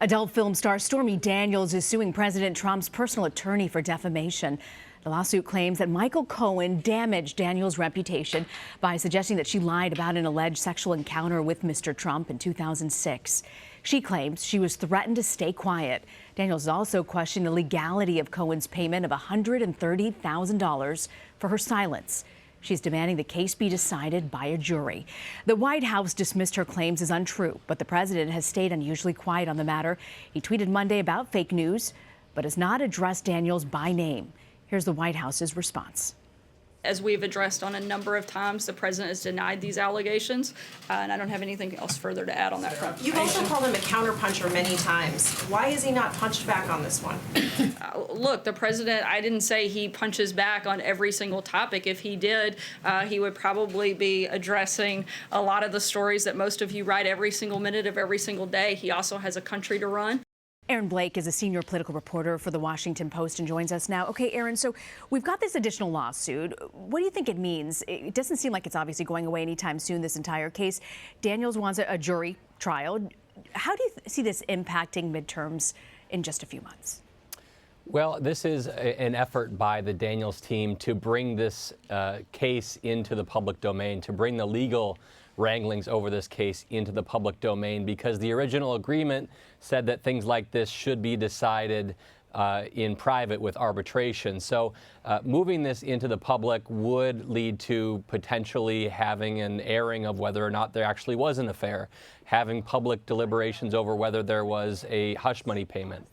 Adult film star Stormy Daniels is suing President Trump's personal attorney for defamation. The lawsuit claims that Michael Cohen damaged Daniels' reputation by suggesting that she lied about an alleged sexual encounter with Mr. Trump in 2006. She claims she was threatened to stay quiet. Daniels also questioned the legality of Cohen's payment of $130,000 for her silence. She's demanding the case be decided by a jury. The White House dismissed her claims as untrue, but the president has stayed unusually quiet on the matter. He tweeted Monday about fake news, but has not addressed Daniels by name. Here's the White House's response. As we've addressed on a number of times, the president has denied these allegations, and I don't have anything else further to add on that front. You've also called him a counterpuncher many times. Why is he not punched back on this one? Look, the president, I didn't say he punches back on every single topic. If he did, he would probably be addressing a lot of the stories that most of you write every single minute of every single day. He also has a country to run. Aaron Blake is a senior political reporter for The Washington Post and joins us now. Okay, Aaron, so we've got this additional lawsuit. What do you think it means? It doesn't seem like it's obviously going away anytime soon, this entire case. Daniels wants a jury trial. How do you see this impacting midterms in just a few months? Well, this is an effort by the Daniels team to bring this case into the public domain, to bring the legal wranglings over this case into the public domain, because the original agreement said that things like this should be decided in private with arbitration. So moving this into the public would lead to potentially having an airing of whether or not there actually was an affair, having public deliberations over whether there was a hush money payment.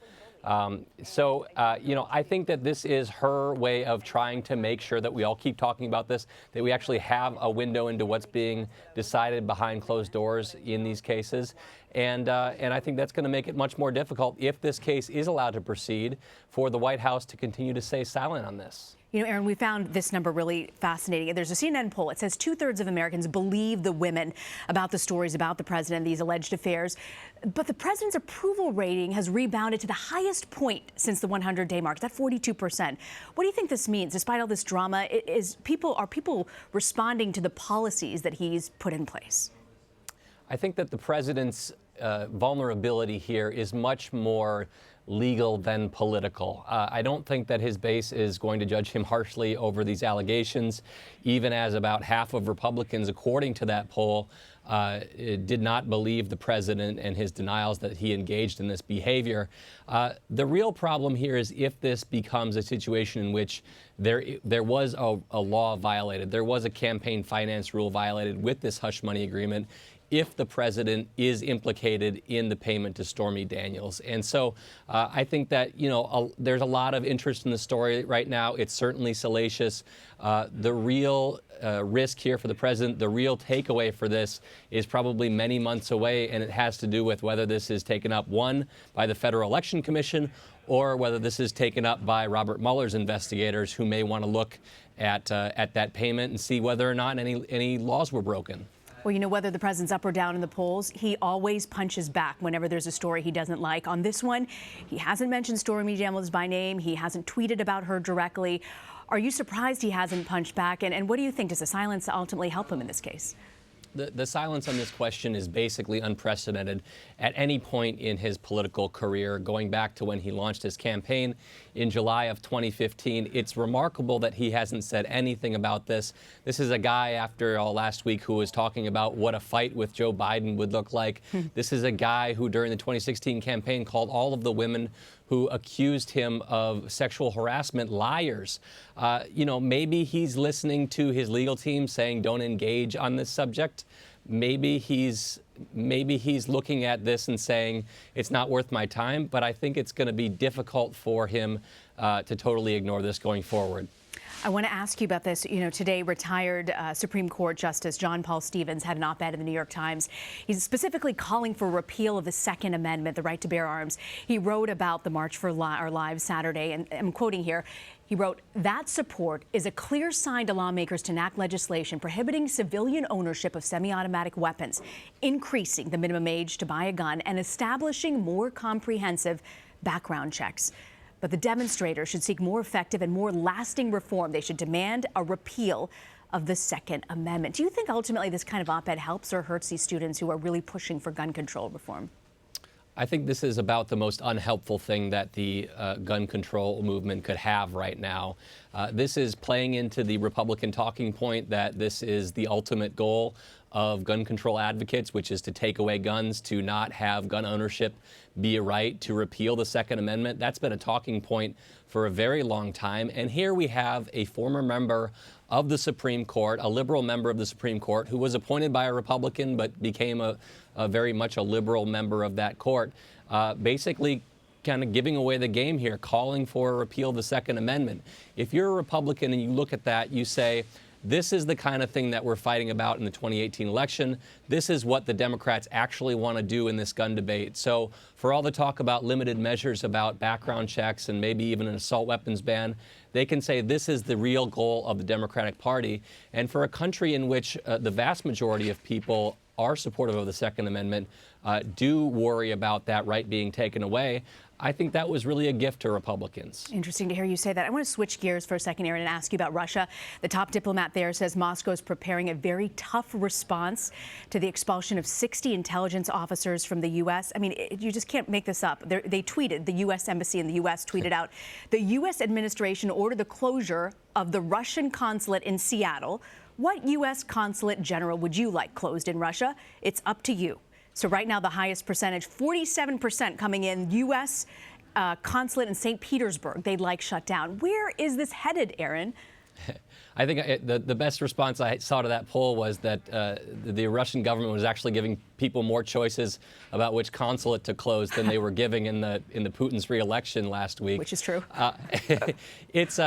I think that this is her way of trying to make sure that we all keep talking about this, that we actually have a window into what's being decided behind closed doors in these cases. And I think that's going to make it much more difficult, if this case is allowed to proceed, for the White House to continue to stay silent on this. You know, Aaron, we found this number really fascinating. There's a CNN poll. It says 2/3 of Americans believe the women about the stories about the president, these alleged affairs. But the president's approval rating has rebounded to the highest point since the 100-day mark. That's 42%. What do you think this means? Despite all this drama, are people responding to the policies that he's put in place? I think that the president's vulnerability here is much more legal than political. I don't think that his base is going to judge him harshly over these allegations, even as about half of Republicans, according to that poll, did not believe the president and his denials that he engaged in this behavior. The real problem here is if this becomes a situation in which there was a law violated, there was a campaign finance rule violated with this hush money agreement, if the president is implicated in the payment to Stormy Daniels. And so I think that, there's a lot of interest in the story right now. It's certainly salacious. The real risk here for the president, the real takeaway for this is probably many months away, and it has to do with whether this is taken up, one, by the Federal Election Commission, or whether this is taken up by Robert Mueller's investigators, who may want to look at that payment and see whether or not any laws were broken. Well, whether the president's up or down in the polls, he always punches back whenever there's a story he doesn't like. On this one, he hasn't mentioned Stormy Daniels by name. He hasn't tweeted about her directly. Are you surprised he hasn't punched back? And what do you think? Does the silence ultimately help him in this case? The silence on this question is basically unprecedented at any point in his political career, going back to when he launched his campaign in July of 2015. It's remarkable that he hasn't said anything about this. This is a guy, after all last week, who was talking about what a fight with Joe Biden would look like. This is a guy who, during the 2016 campaign, called all of the women who accused him of sexual harassment liars. Maybe he's listening to his legal team saying don't engage on this subject. Maybe he's looking at this and saying it's not worth my time, but I think it's going to be difficult for him to totally ignore this going forward. I want to ask you about this. Today, retired Supreme Court Justice John Paul Stevens had an op-ed in the New York Times. He's specifically calling for repeal of the Second Amendment, the right to bear arms. He wrote about the March for Our Lives Saturday, and I'm quoting here. He wrote, "That support is a clear sign to lawmakers to enact legislation prohibiting civilian ownership of semi-automatic weapons, increasing the minimum age to buy a gun, and establishing more comprehensive background checks. But the demonstrators should seek more effective and more lasting reform. They should demand a repeal of the Second Amendment." Do you think ultimately this kind of op-ed helps or hurts these students who are really pushing for gun control reform? I think this is about the most unhelpful thing that the gun control movement could have right now. This is playing into the Republican talking point that this is the ultimate goal of gun control advocates, which is to take away guns, to not have gun ownership be a right, to repeal the Second Amendment. That's been a talking point for a very long time. And here we have a former member of the Supreme Court, a liberal member of the Supreme Court, who was appointed by a Republican but became a very much a liberal member of that court, basically kind of giving away the game here, calling for a repeal of the Second Amendment. If you're a Republican and you look at that, you say, this is the kind of thing that we're fighting about in the 2018 election. This is what the Democrats actually want to do in this gun debate. So for all the talk about limited measures, about background checks, and maybe even an assault weapons ban, they can say this is the real goal of the Democratic Party. And for a country in which the vast majority of people are supportive of the Second Amendment, do worry about that right being taken away, I think that was really a gift to Republicans. Interesting to hear you say that. I want to switch gears for a second, Aaron, and ask you about Russia. The top diplomat there says Moscow is preparing a very tough response to the expulsion of 60 intelligence officers from the U.S. I mean, you just can't make this up. They tweeted, the U.S. Embassy in the U.S. tweeted out, the U.S. administration ordered the closure of the Russian consulate in Seattle. What U.S. consulate general would you like closed in Russia? It's up to you. So right now, the highest percentage, 47% coming in, U.S. Consulate in St. Petersburg, they'd like shut down. Where is this headed, Aaron? I think the best response I saw to that poll was that the Russian government was actually giving people more choices about which consulate to close than they were giving in the Putin's re-election last week. Which is true. This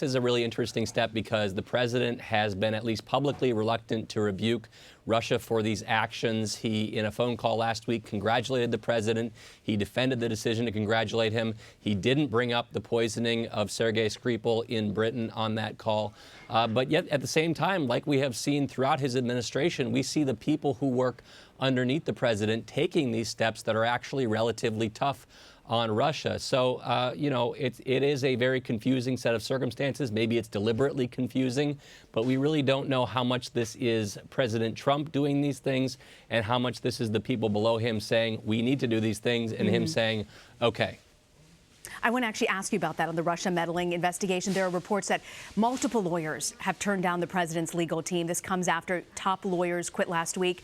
is a really interesting step because the president has been at least publicly reluctant to rebuke Russia for these actions. He, in a phone call last week, congratulated the president. He defended the decision to congratulate him. He didn't bring up the poisoning of Sergei Skripal in Britain on that call. But yet, at the same time, like we have seen throughout his administration, we see the people who work underneath the president taking these steps that are actually relatively tough on Russia. So, it is a very confusing set of circumstances. Maybe it's deliberately confusing, but we really don't know how much this is President Trump doing these things and how much this is the people below him saying, we need to do these things, and him saying, okay. I want to actually ask you about that on the Russia meddling investigation. There are reports that multiple lawyers have turned down the president's legal team. This comes after top lawyers quit last week.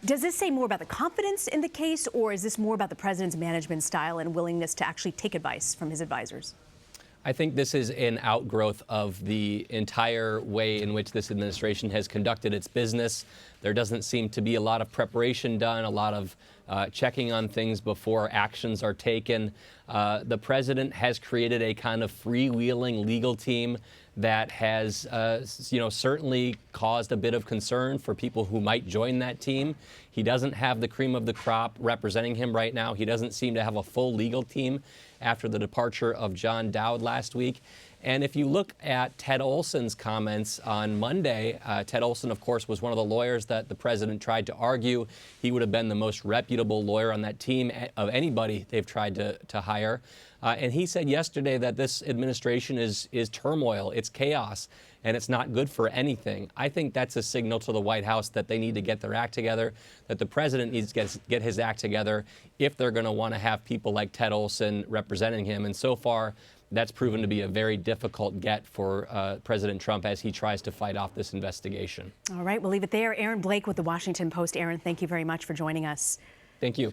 Does this say more about the confidence in the case, or is this more about the president's management style and willingness to actually take advice from his advisors? I think this is an outgrowth of the entire way in which this administration has conducted its business. There doesn't seem to be a lot of preparation done, a lot of checking on things before actions are taken. The president has created a kind of freewheeling legal team that has, certainly caused a bit of concern for people who might join that team. He doesn't have the cream of the crop representing him right now. He doesn't seem to have a full legal team after the departure of John Dowd last week. And if you look at Ted Olson's comments on Monday, Ted Olson, of course, was one of the lawyers that the president tried to argue he would have been the most reputable lawyer on that team of anybody they've tried to hire. And he said yesterday that this administration is turmoil, it's chaos, and it's not good for anything. I think that's a signal to the White House that they need to get their act together, that the president needs to get his act together if they're going to want to have people like Ted Olson representing him. And so far, that's proven to be a very difficult get for President Trump as he tries to fight off this investigation. All right, we'll leave it there. Aaron Blake with the Washington Post. Aaron, thank you very much for joining us. Thank you.